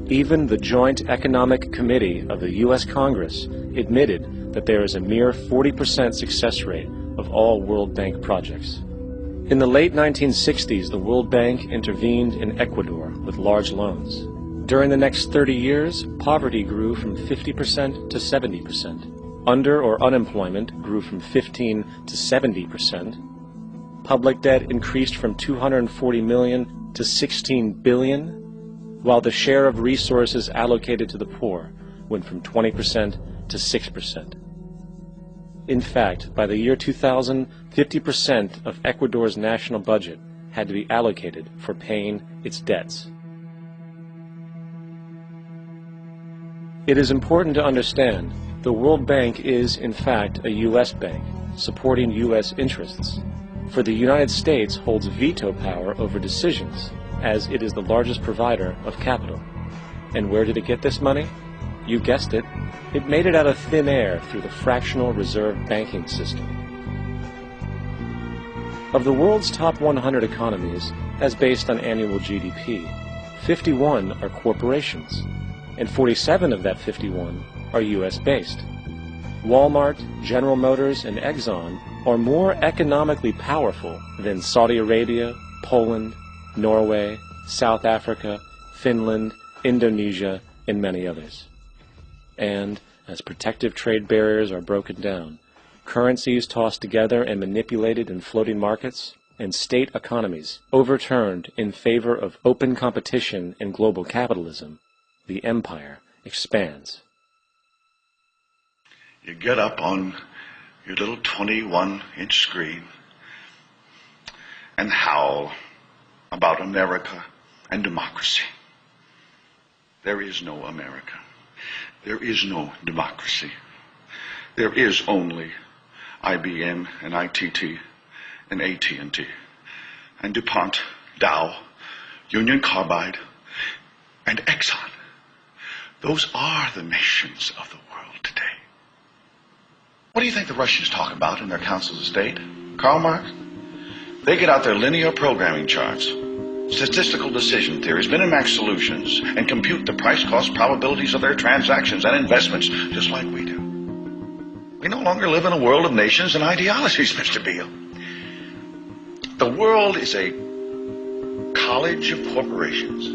Even the Joint Economic Committee of the U.S. Congress admitted that there is a mere 40% success rate of all World Bank projects. In the late 1960s, the World Bank intervened in Ecuador with large loans. During the next 30 years, poverty grew from 50% to 70%. Under or unemployment grew from 15 to 70%. Public debt increased from 240 million to 16 billion, while the share of resources allocated to the poor went from 20% to 6%. In fact, by the year 2000, 50% of Ecuador's national budget had to be allocated for paying its debts. It is important to understand the World Bank is, in fact, a U.S. bank, supporting U.S. interests. For the United States holds veto power over decisions, as it is the largest provider of capital. And where did it get this money? You guessed it. It made it out of thin air through the fractional reserve banking system. Of the world's top 100 economies, as based on annual GDP, 51 are corporations, and 47 of that 51 are U.S.-based. Walmart, General Motors, and Exxon are more economically powerful than Saudi Arabia, Poland, Norway, South Africa, Finland, Indonesia, and many others. And as protective trade barriers are broken down, currencies tossed together and manipulated in floating markets, and state economies overturned in favor of open competition and global capitalism, the empire expands. You get up on your little 21-inch screen and howl about America and democracy. There is no America. There is no democracy. There is only IBM and ITT and AT&T and DuPont, Dow, Union Carbide, and Exxon. Those are the nations of the world today. What do you think the Russians talk about in their councils of state? Karl Marx? They get out their linear programming charts, statistical decision theories, Minimax solutions, and compute the price-cost probabilities of their transactions and investments, just like we do. We no longer live in a world of nations and ideologies, Mr. Beale. The world is a college of corporations,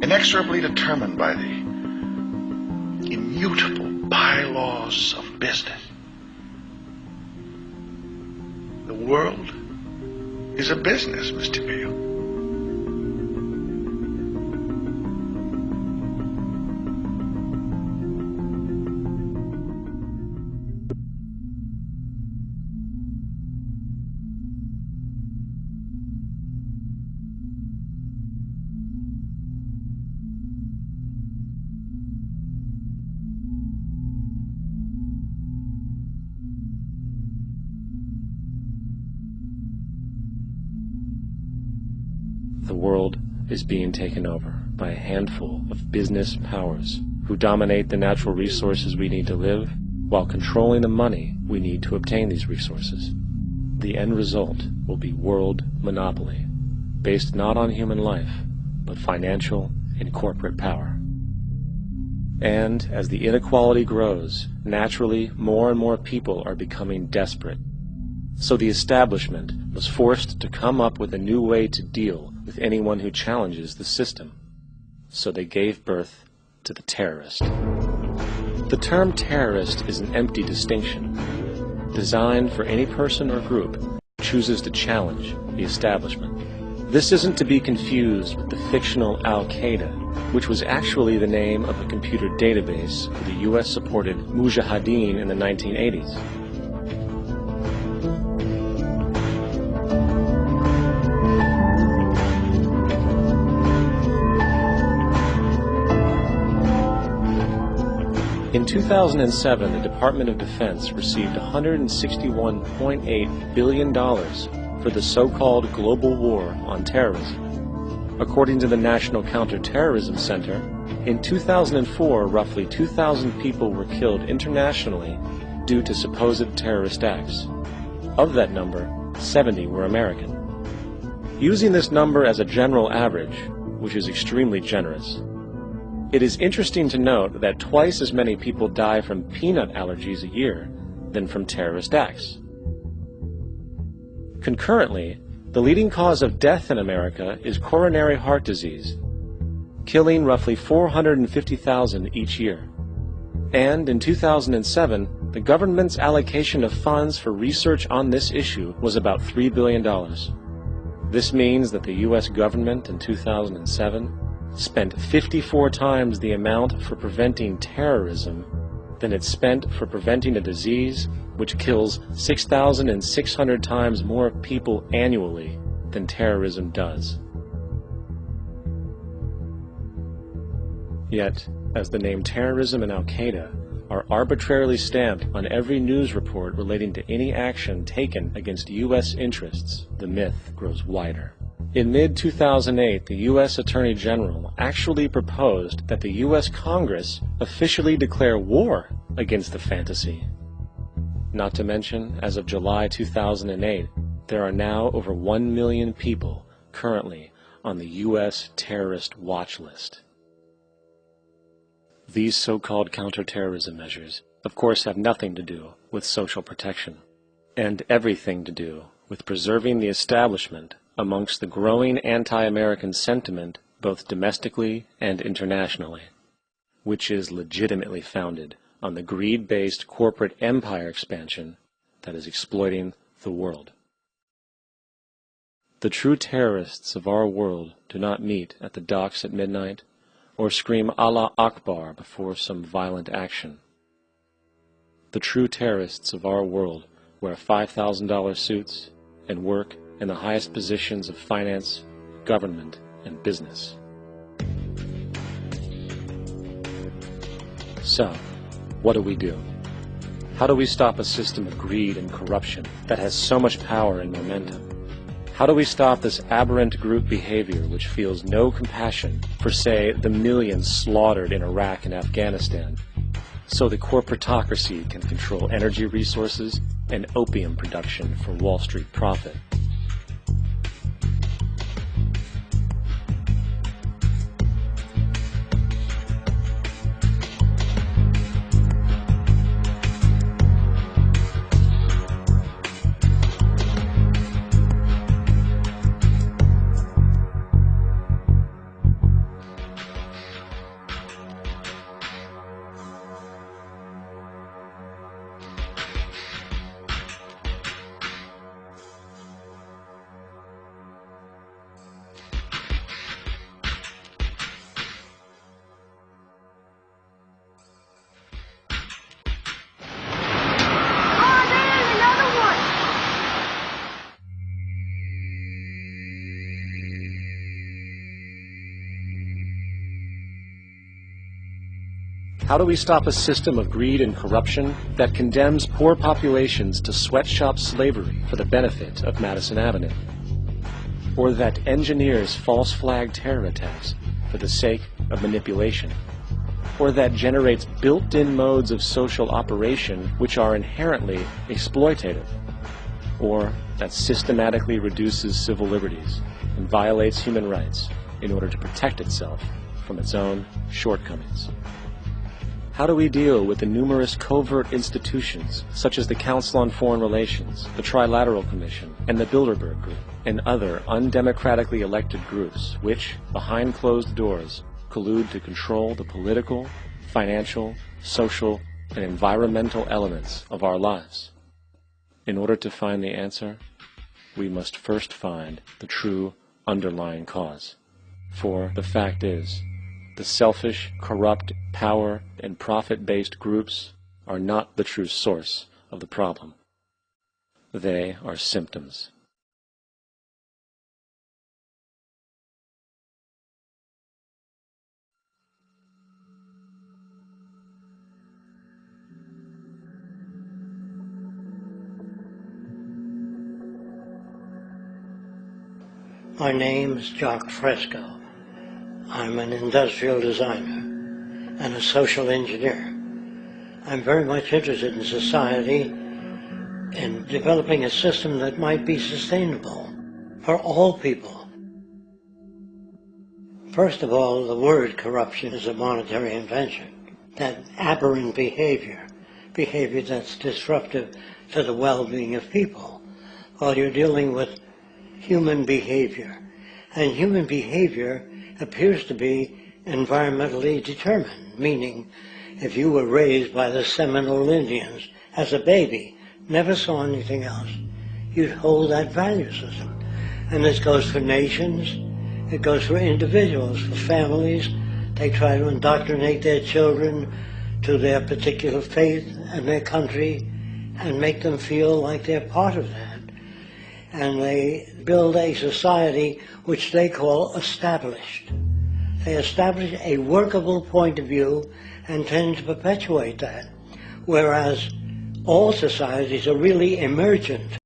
inexorably determined by the immutable bylaws of business. The world is a business, Mr. Beale. The world is being taken over by a handful of business powers who dominate the natural resources we need to live while controlling the money we need to obtain these resources. The end result will be world monopoly, based not on human life, but financial and corporate power. And as the inequality grows, naturally more and more people are becoming desperate. So the establishment was forced to come up with a new way to deal with anyone who challenges the system. So they gave birth to the terrorist. The term terrorist is an empty distinction, designed for any person or group who chooses to challenge the establishment. This isn't to be confused with the fictional Al-Qaeda, which was actually the name of a computer database for the US-supported Mujahideen in the 1980s. In 2007, the Department of Defense received $161.8 billion for the so-called global war on terrorism. According to the National Counterterrorism Center, in 2004, roughly 2,000 people were killed internationally due to supposed terrorist acts. Of that number, 70 were American. Using this number as a general average, which is extremely generous, It is interesting to note that twice as many people die from peanut allergies a year than from terrorist acts. Concurrently, the leading cause of death in America is coronary heart disease, killing roughly 450,000 each year. And in 2007, the government's allocation of funds for research on this issue was about $3 billion. This means that the U.S. government in 2007 spent 54 times the amount for preventing terrorism than it spent for preventing a disease which kills 6,600 times more people annually than terrorism does. Yet, as the name terrorism and Al-Qaeda are arbitrarily stamped on every news report relating to any action taken against U.S. interests, the myth grows wider. In mid-2008, the U.S. Attorney General actually proposed that the U.S. Congress officially declare war against the fantasy. Not to mention, as of July 2008, there are now over 1 million people currently on the U.S. terrorist watch list. These so-called counterterrorism measures, of course, have nothing to do with social protection, and everything to do with preserving the establishment amongst the growing anti-American sentiment both domestically and internationally, which is legitimately founded on the greed-based corporate empire expansion that is exploiting the world. The true terrorists of our world do not meet at the docks at midnight or scream Allah Akbar before some violent action. The true terrorists of our world wear $5,000 suits and work in the highest positions of finance, government, and business. So, what do? How do we stop a system of greed and corruption that has so much power and momentum? How do we stop this aberrant group behavior which feels no compassion for, say, the millions slaughtered in Iraq and Afghanistan, so the corporatocracy can control energy resources and opium production for Wall Street profit? How do we stop a system of greed and corruption that condemns poor populations to sweatshop slavery for the benefit of Madison Avenue? Or that engineers false flag terror attacks for the sake of manipulation? Or that generates built-in modes of social operation which are inherently exploitative? Or that systematically reduces civil liberties and violates human rights in order to protect itself from its own shortcomings? How do we deal with the numerous covert institutions, such as the Council on Foreign Relations, the Trilateral Commission, and the Bilderberg Group, and other undemocratically elected groups which, behind closed doors, collude to control the political, financial, social, and environmental elements of our lives? In order to find the answer, we must first find the true underlying cause. For the fact is, the selfish, corrupt, power, and profit-based groups are not the true source of the problem. They are symptoms. My name is Jock Fresco. I'm an industrial designer and a social engineer. I'm very much interested in society and developing a system that might be sustainable for all people. First of all, the word corruption is a monetary invention. That aberrant behavior that's disruptive to the well-being of people, while you're dealing with human behavior. And human behavior appears to be environmentally determined, meaning if you were raised by the Seminole Indians as a baby, never saw anything else, you'd hold that value system. And this goes for nations, it goes for individuals, for families. They try to indoctrinate their children to their particular faith and their country and make them feel like they're part of that. And they build a society which they call established. They establish a workable point of view and tend to perpetuate that, whereas all societies are really emergent